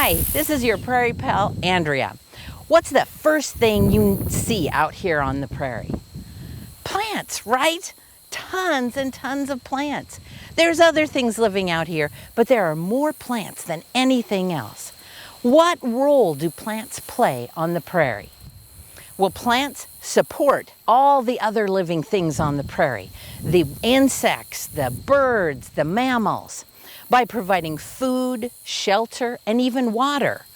Hi, this is your prairie pal, Andrea. What's the first thing you see out here on the prairie? Plants, right? Tons and tons of plants. There's other things living out here, but there are more plants than anything else. What role do plants play on the prairie? Well, plants support all the other living things on the prairie, the insects, the birds, the mammals, by providing food, shelter, and even water.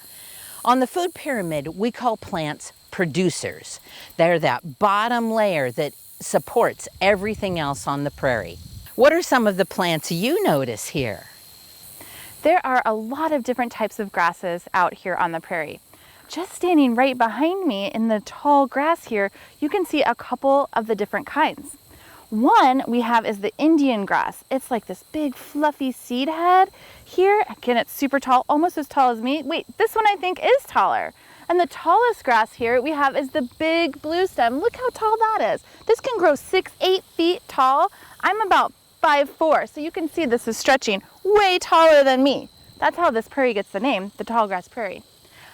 On the food pyramid, we call plants producers. They're that bottom layer that supports everything else on the prairie. What are some of the plants you notice here? There are a lot of different types of grasses out here on the prairie. Just standing right behind me in the tall grass here, you can see a couple of the different kinds. One we have is the Indian grass. It's like this big fluffy seed head. Here, again, it's super tall, almost as tall as me. Wait, this one I think is taller. And the tallest grass here we have is the big bluestem. Look how tall that is. This can grow 6-8 feet tall. I'm about 5'4", so you can see this is stretching way taller than me. That's how this prairie gets the name, the tall grass prairie.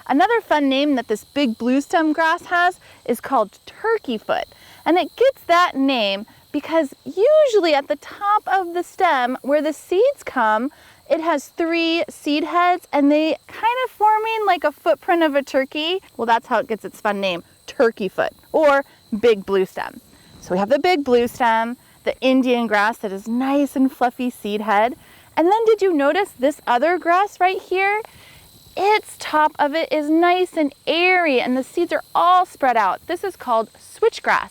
Another fun name that this big bluestem grass has is called turkeyfoot. And it gets that name because usually at the top of the stem where the seeds come, it has 3 seed heads and they kind of forming like a footprint of a turkey. Well, that's how it gets its fun name, turkeyfoot or big bluestem. So we have the big bluestem, the Indian grass that is nice and fluffy seed head. And then did you notice this other grass right here? Its top of it is nice and airy and the seeds are all spread out. This is called switchgrass.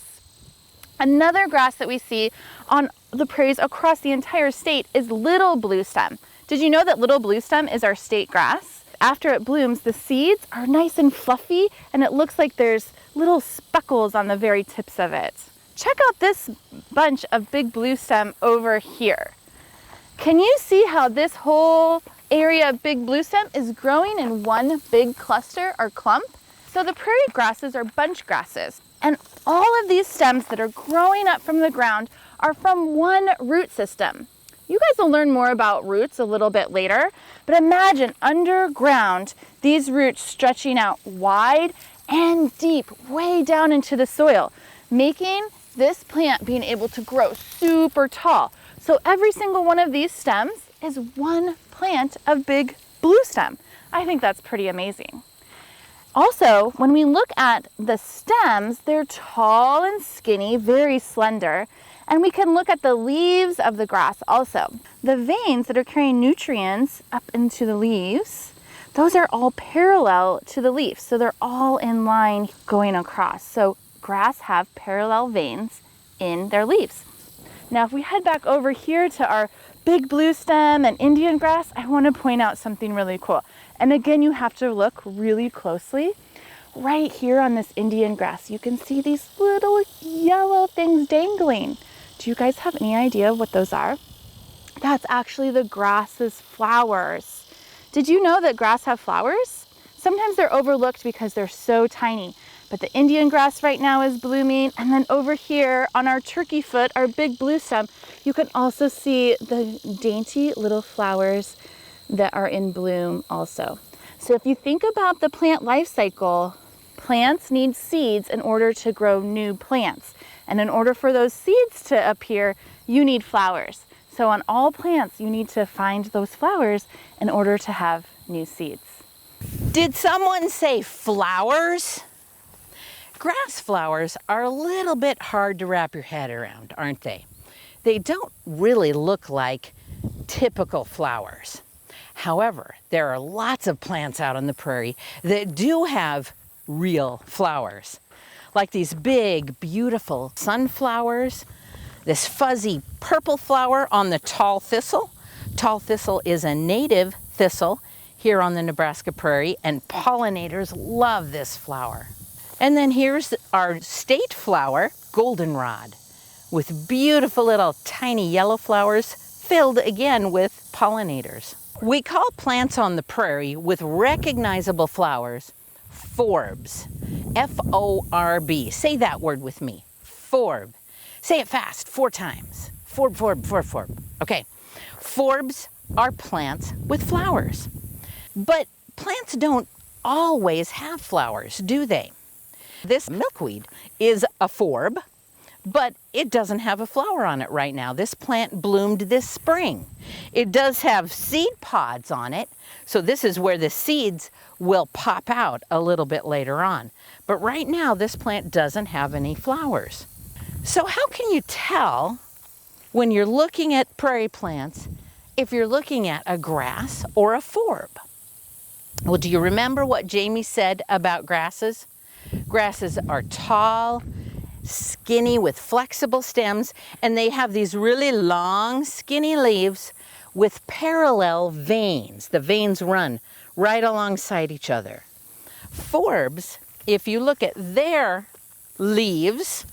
Another grass that we see on the prairies across the entire state is little bluestem. Did you know that little bluestem is our state grass? After it blooms, the seeds are nice and fluffy and it looks like there's little speckles on the very tips of it. Check out this bunch of big bluestem over here. Can you see how this whole area of big bluestem is growing in one big cluster or clump? So the prairie grasses are bunch grasses. And all of these stems that are growing up from the ground are from one root system. You guys will learn more about roots a little bit later, but imagine underground these roots stretching out wide and deep, way down into the soil, making this plant being able to grow super tall. So every single one of these stems is one plant of big bluestem. I think that's pretty amazing. Also, when we look at the stems, they're tall and skinny, very slender, and we can look at the leaves of the grass also. The veins that are carrying nutrients up into the leaves, those are all parallel to the leaf, so they're all in line going across. So grass have parallel veins in their leaves. Now, if we head back over here to our big bluestem and Indian grass, I want to point out something really cool. And again, you have to look really closely. Right here on this Indian grass, you can see these little yellow things dangling. Do you guys have any idea what those are? That's actually the grass's flowers. Did you know that grass have flowers? Sometimes they're overlooked because they're so tiny. But the Indian grass right now is blooming. And then over here on our turkeyfoot, our big bluestem, you can also see the dainty little flowers that are in bloom also. So if you think about the plant life cycle, plants need seeds in order to grow new plants. And in order for those seeds to appear, you need flowers. So on all plants, you need to find those flowers in order to have new seeds. Did someone say flowers? Grass flowers are a little bit hard to wrap your head around, aren't they? They don't really look like typical flowers. However, there are lots of plants out on the prairie that do have real flowers, like these big, beautiful sunflowers, this fuzzy purple flower on the tall thistle. Tall thistle is a native thistle here on the Nebraska prairie, and pollinators love this flower. And then here's our state flower, goldenrod, with beautiful little tiny yellow flowers filled again with pollinators. We call plants on the prairie with recognizable flowers forbs, F-O-R-B. Say that word with me, forb. Say it fast, 4 times. Forb, forb, forb, forb. Okay, forbs are plants with flowers. But plants don't always have flowers, do they? This milkweed is a forb, but it doesn't have a flower on it right now. This plant bloomed this spring. It does have seed pods on it, so this is where the seeds will pop out a little bit later on. But right now, this plant doesn't have any flowers. So how can you tell when you're looking at prairie plants if you're looking at a grass or a forb? Well, do you remember what Jamie said about grasses? Grasses are tall, skinny with flexible stems, and they have these really long, skinny leaves with parallel veins. The veins run right alongside each other. Forbs, if you look at their leaves,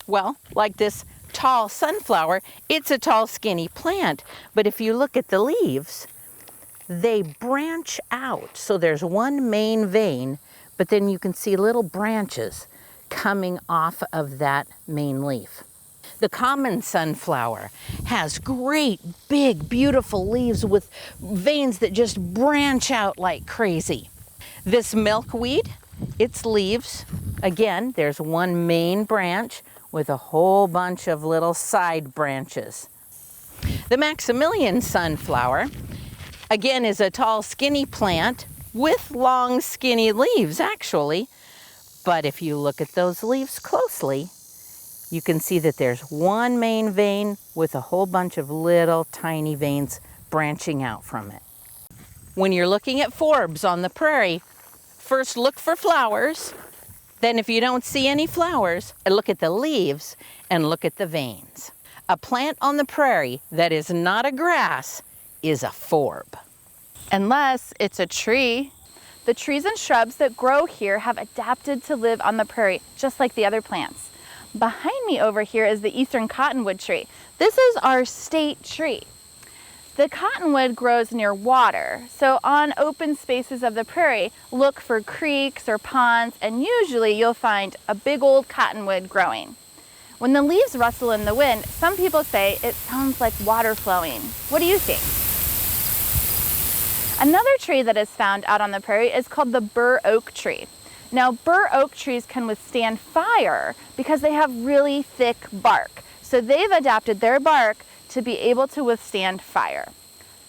well, like this tall sunflower, it's a tall, skinny plant. But if you look at the leaves, they branch out. So there's one main vein, but then you can see little branches coming off of that main leaf. The common sunflower has great, big, beautiful leaves with veins that just branch out like crazy. This milkweed, its leaves, again, there's one main branch with a whole bunch of little side branches. The Maximilian sunflower, again, is a tall, skinny plant with long, skinny leaves, actually. But if you look at those leaves closely, you can see that there's one main vein with a whole bunch of little tiny veins branching out from it. When you're looking at forbs on the prairie, first look for flowers. Then if you don't see any flowers, look at the leaves and look at the veins. A plant on the prairie that is not a grass is a forb. Unless it's a tree. The trees and shrubs that grow here have adapted to live on the prairie, just like the other plants. Behind me over here is the eastern cottonwood tree. This is our state tree. The cottonwood grows near water, so on open spaces of the prairie, look for creeks or ponds, and usually you'll find a big old cottonwood growing. When the leaves rustle in the wind, some people say it sounds like water flowing. What do you think? Another tree that is found out on the prairie is called the bur oak tree. Now, bur oak trees can withstand fire because they have really thick bark. So they've adapted their bark to be able to withstand fire.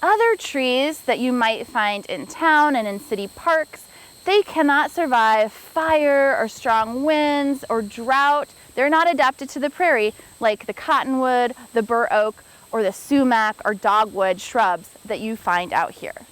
Other trees that you might find in town and in city parks, they cannot survive fire or strong winds or drought. They're not adapted to the prairie like the cottonwood, the bur oak, or the sumac or dogwood shrubs that you find out here.